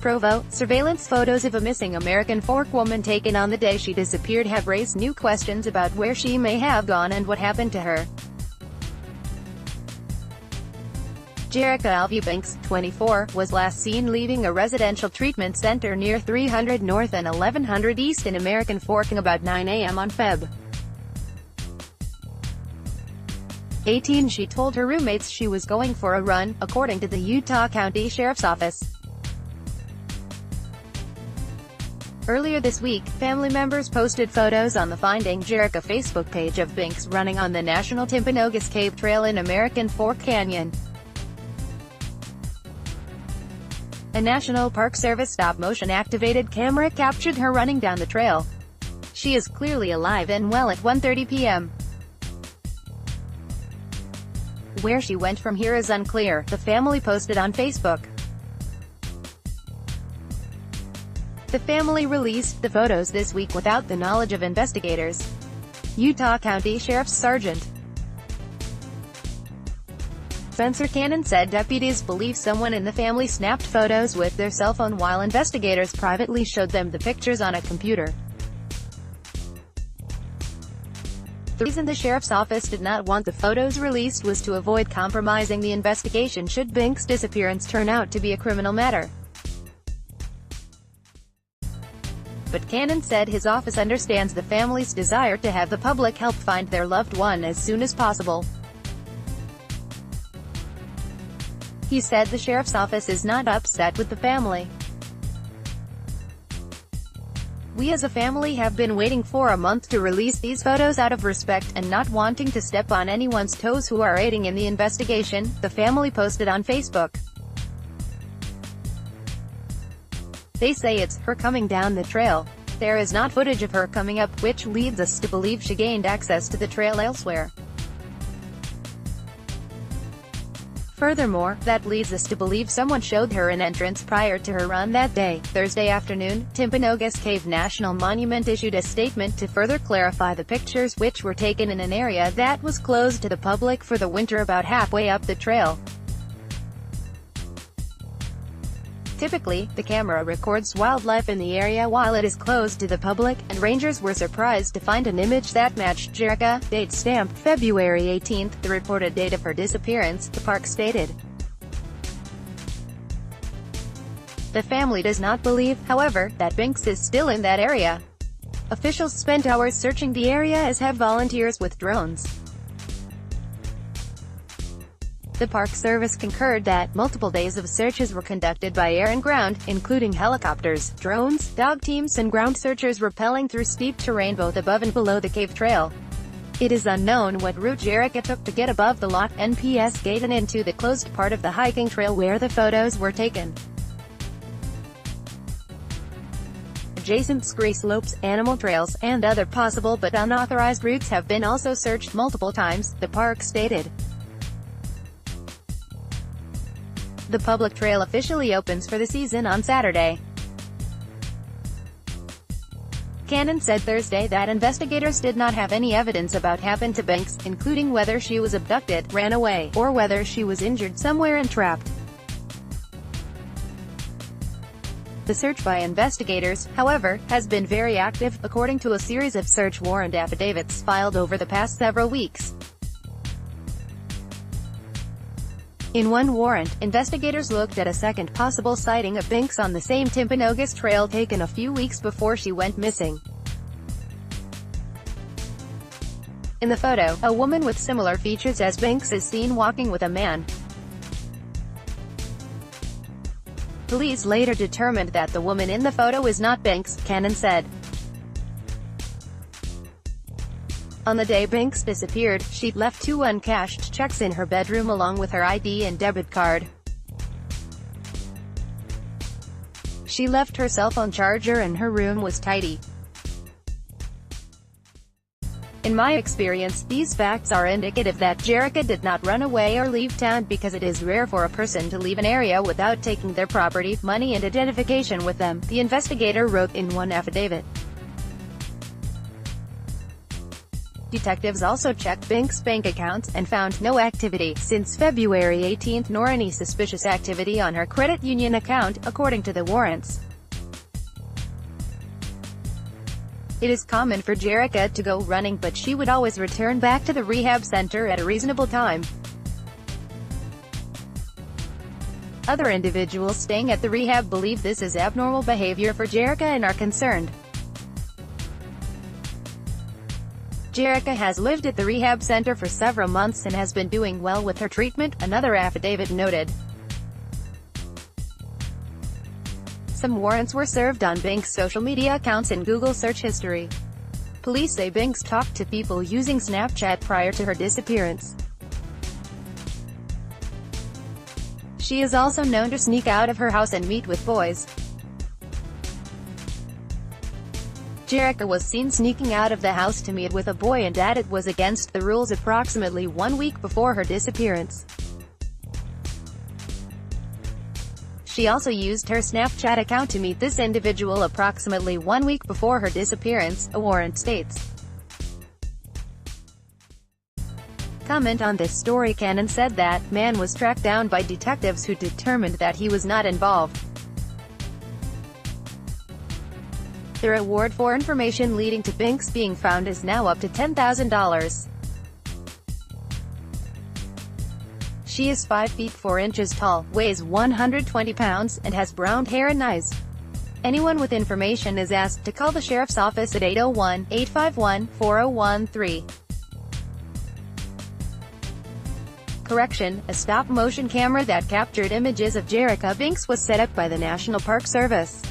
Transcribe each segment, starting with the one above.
Provo, surveillance photos of a missing American Fork woman taken on the day she disappeared have raised new questions about where she may have gone and what happened to her. Jerrica Alvey Banks, 24, was last seen leaving a residential treatment center near 300 North and 1100 East in American Fork about 9 a.m. on Feb. 18. She told her roommates she was going for a run, according to the Utah County Sheriff's Office. Earlier this week, family members posted photos on the Finding Jerrica Facebook page of Banks running on the National Timpanogos Cave Trail in American Fork Canyon. A National Park Service stop-motion activated camera captured her running down the trail. She is clearly alive and well at 1:30 p.m. Where she went from here is unclear, the family posted on Facebook. The family released the photos this week without the knowledge of investigators. Utah County Sheriff's Sergeant Spencer Cannon said deputies believe someone in the family snapped photos with their cell phone while investigators privately showed them the pictures on a computer. The reason the sheriff's office did not want the photos released was to avoid compromising the investigation should Banks' disappearance turn out to be a criminal matter. But Cannon said his office understands the family's desire to have the public help find their loved one as soon as possible. He said the sheriff's office is not upset with the family. "We as a family have been waiting for a month to release these photos out of respect and not wanting to step on anyone's toes who are aiding in the investigation," the family posted on Facebook. "They say it's her coming down the trail. There is not footage of her coming up, which leads us to believe she gained access to the trail elsewhere. Furthermore, that leads us to believe someone showed her an entrance prior to her run that day." Thursday afternoon, Timpanogos Cave National Monument issued a statement to further clarify the pictures, which were taken in an area that was closed to the public for the winter about halfway up the trail. Typically, the camera records wildlife in the area while it is closed to the public, and rangers were surprised to find an image that matched Jerrica. Date stamped February 18, the reported date of her disappearance, the park stated. The family does not believe, however, that Banks is still in that area. Officials spent hours searching the area, as have volunteers with drones. The Park Service concurred that multiple days of searches were conducted by air and ground, including helicopters, drones, dog teams and ground searchers rappelling through steep terrain both above and below the cave trail. It is unknown what route Jerrica took to get above the Loch Ness Gate and into the closed part of the hiking trail where the photos were taken. Adjacent ski slopes, animal trails, and other possible but unauthorized routes have been also searched multiple times, the park stated. The public trail officially opens for the season on Saturday. Cannon said Thursday that investigators did not have any evidence about what happened to Banks, including whether she was abducted, ran away, or whether she was injured somewhere and trapped. The search by investigators, however, has been very active, according to a series of search warrant affidavits filed over the past several weeks. In one warrant, investigators looked at a second possible sighting of Banks on the same Timpanogos trail taken a few weeks before she went missing. In the photo, a woman with similar features as Banks is seen walking with a man. Police later determined that the woman in the photo is not Banks, Cannon said. On the day Banks disappeared, she'd left 2 uncashed checks in her bedroom along with her ID and debit card. She left her cell phone charger and her room was tidy. In my experience, these facts are indicative that Jerrica did not run away or leave town because it is rare for a person to leave an area without taking their property, money and identification with them, the investigator wrote in one affidavit. Detectives also checked Binks' bank accounts, and found no activity since February 18 nor any suspicious activity on her credit union account, according to the warrants. It is common for Jerrica to go running, but she would always return back to the rehab center at a reasonable time. Other individuals staying at the rehab believe this is abnormal behavior for Jerrica and are concerned. Jerrica has lived at the rehab center for several months and has been doing well with her treatment, another affidavit noted. Some warrants were served on Binks' social media accounts and Google search history. Police say Binks talked to people using Snapchat prior to her disappearance. She is also known to sneak out of her house and meet with boys. Jerrica was seen sneaking out of the house to meet with a boy, and that it was against the rules approximately 1 week before her disappearance. She also used her Snapchat account to meet this individual approximately 1 week before her disappearance, a warrant states. Comment on this story: Cannon said that man was tracked down by detectives who determined that he was not involved. The reward for information leading to Binks being found is now up to $10,000. She is 5 feet 4 inches tall, weighs 120 pounds, and has brown hair and eyes. Anyone with information is asked to call the sheriff's office at 801-851-4013. Correction: a stop-motion camera that captured images of Jerrica Binks was set up by the National Park Service.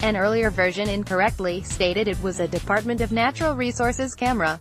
An earlier version incorrectly stated it was a Department of Natural Resources camera.